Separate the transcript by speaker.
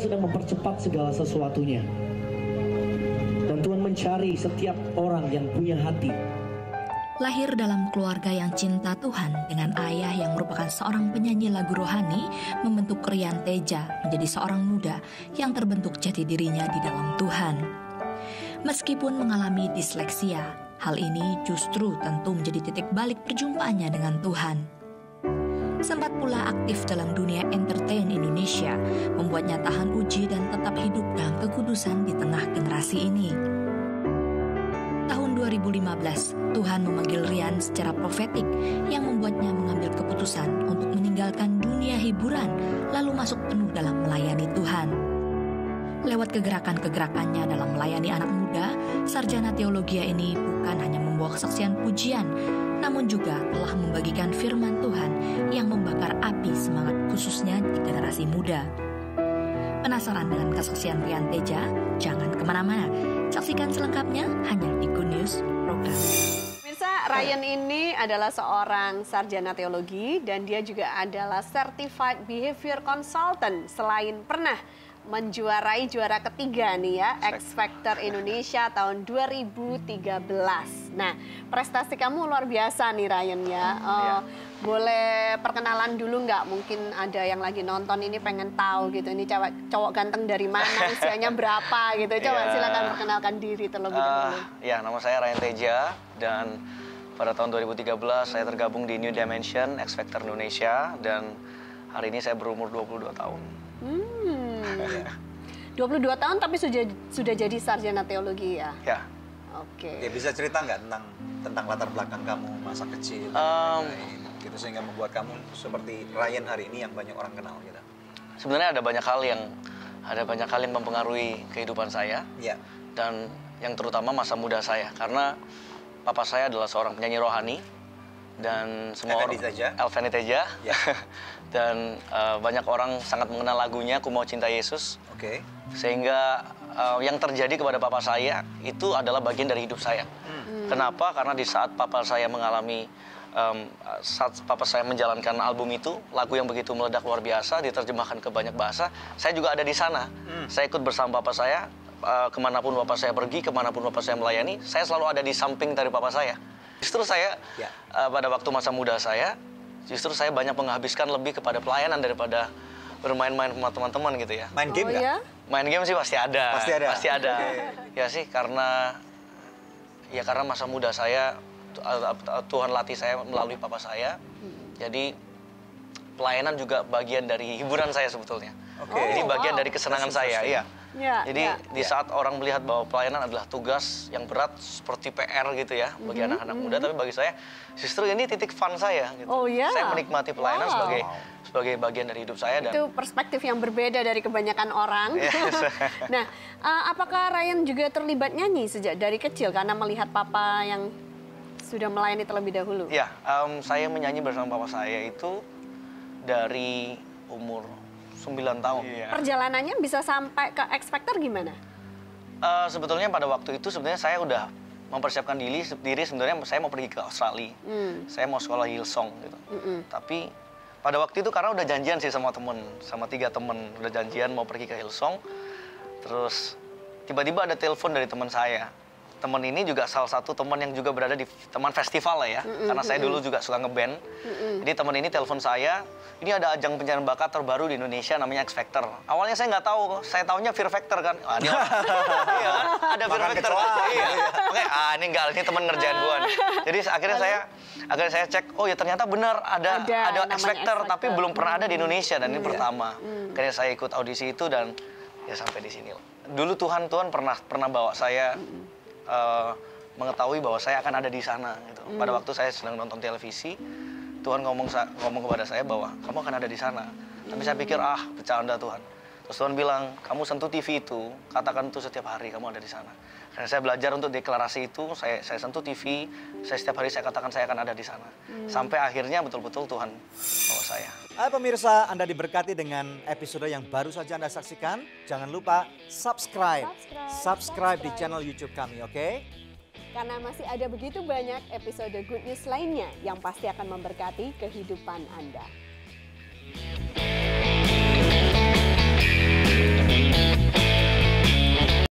Speaker 1: Tuhan sedang mempercepat segala sesuatunya. Dan Tuhan mencari setiap orang yang punya hati.
Speaker 2: Lahir dalam keluarga yang cinta Tuhan dengan ayah yang merupakan seorang penyanyi lagu rohani, membentuk Ryan Teja menjadi seorang muda yang terbentuk jati dirinya di dalam Tuhan. Meskipun mengalami disleksia, hal ini justru tentu menjadi titik balik perjumpaannya dengan Tuhan. Sempat pula aktif dalam dunia entertain Indonesia, membuatnya tahan uji dan tetap hidup dalam kekudusan di tengah generasi ini. Tahun 2015, Tuhan memanggil Ryan secara profetik yang membuatnya mengambil keputusan untuk meninggalkan dunia hiburan lalu masuk penuh dalam melayani Tuhan. Lewat kegerakan-kegerakannya dalam melayani anak muda, sarjana teologi ini bukan hanya membawa kesaksian pujian, namun juga telah membagikan firman Tuhan yang membakar api semangat khususnya di generasi muda. Penasaran dengan kesaksian Ryan Teja? Jangan kemana-mana. Saksikan selengkapnya hanya di Good News Program.
Speaker 3: Pemirsa, Ryan ini adalah seorang sarjana teologi dan dia juga adalah Certified Behavior Consultant. Selain pernah menjuarai juara ketiga nih ya, X Factor Indonesia tahun 2013. Nah, prestasi kamu luar biasa nih Ryan ya. Boleh perkenalan dulu nggak? Mungkin ada yang lagi nonton ini pengen tahu gitu. Ini cowok ganteng dari mana, usianya berapa gitu. Coba silakan perkenalkan diri terlebih dahulu.
Speaker 4: Ya, nama saya Ryan Teja dan pada tahun 2013 saya tergabung di New Dimension X Factor Indonesia dan hari ini saya berumur 22 tahun.
Speaker 3: 22 tahun tapi sudah jadi sarjana teologi ya?
Speaker 4: Ya.
Speaker 3: Oke.
Speaker 5: Ya, bisa cerita nggak tentang latar belakang kamu masa kecil gitu sehingga membuat kamu seperti Ryan hari ini yang banyak orang kenal gitu.
Speaker 4: Sebenarnya ada banyak hal yang mempengaruhi kehidupan saya.
Speaker 5: Ya.
Speaker 4: Dan yang terutama masa muda saya karena papa saya adalah seorang penyanyi rohani dan semua orang Elveni Teja. Ya. Dan banyak orang sangat mengenal lagunya Ku Mau Cinta Yesus.
Speaker 5: Oke.
Speaker 4: Sehingga yang terjadi kepada papa saya itu adalah bagian dari hidup saya. Kenapa? Karena di saat papa saya menjalankan album itu, lagu yang begitu meledak luar biasa, diterjemahkan ke banyak bahasa, saya juga ada di sana. Saya ikut bersama papa saya, kemanapun bapak saya pergi, kemanapun bapak saya melayani, saya selalu ada di samping dari papa saya. Justru saya, pada waktu masa muda saya, justru saya banyak menghabiskan lebih kepada pelayanan daripada bermain-main sama teman-teman gitu ya.
Speaker 5: Main game nggak?
Speaker 3: Ya?
Speaker 4: Main game sih pasti ada. Pasti ada.
Speaker 5: Okay.
Speaker 4: Ya sih, karena masa muda saya, Tuhan latih saya melalui papa saya. Jadi pelayanan juga bagian dari hiburan saya sebetulnya. Jadi bagian dari kesenangan saya. Iya. Jadi di saat orang melihat bahwa pelayanan adalah tugas yang berat seperti PR gitu ya bagi anak-anak muda, tapi bagi saya justru ini titik fun saya. Gitu. Saya menikmati pelayanan sebagai bagian dari hidup saya. Dan
Speaker 3: itu perspektif yang berbeda dari kebanyakan orang. Nah, apakah Ryan juga terlibat nyanyi sejak dari kecil karena melihat papa yang sudah melayani terlebih dahulu?
Speaker 4: Ya, saya menyanyi bersama papa saya itu dari umur 9 tahun.
Speaker 3: Perjalanannya bisa sampai ke X Factor gimana?
Speaker 4: Sebetulnya pada waktu itu saya udah mempersiapkan diri sebenarnya saya mau pergi ke Australia. Saya mau sekolah Hillsong gitu. Tapi pada waktu itu karena udah janjian sih sama 3 temen udah janjian mau pergi ke Hillsong. Terus tiba-tiba ada telepon dari teman saya. Teman ini juga salah satu teman yang juga berada di teman festival lah ya. Karena saya dulu juga suka ngeband. Jadi teman ini telepon saya, ini ada ajang pencarian bakat terbaru di Indonesia namanya X Factor. Awalnya saya nggak tahu, saya taunya Fear Factor kan. Ini iya, ada Fear Factor. Iya. Makanya, ini teman ngerjain gua nih. Jadi akhirnya saya cek, oh ya ternyata benar ada X Factor, tapi belum pernah ada di Indonesia dan ini pertama. Akhirnya saya ikut audisi itu dan ya sampai di sini. Dulu Tuhan pernah bawa saya mengetahui bahwa saya akan ada di sana gitu. Pada waktu saya sedang nonton televisi, Tuhan ngomong kepada saya bahwa kamu akan ada di sana. Tapi saya pikir bercanda Tuhan. Terus Tuhan bilang, kamu sentuh TV itu, katakan itu setiap hari kamu ada di sana. Karena saya belajar untuk deklarasi itu, saya sentuh TV, setiap hari saya katakan saya akan ada di sana. Sampai akhirnya betul-betul Tuhan bawa saya.
Speaker 5: Hai pemirsa, Anda diberkati dengan episode yang baru saja Anda saksikan. Jangan lupa subscribe di channel YouTube kami, oke?
Speaker 3: Karena masih ada begitu banyak episode Good News lainnya yang pasti akan memberkati kehidupan Anda.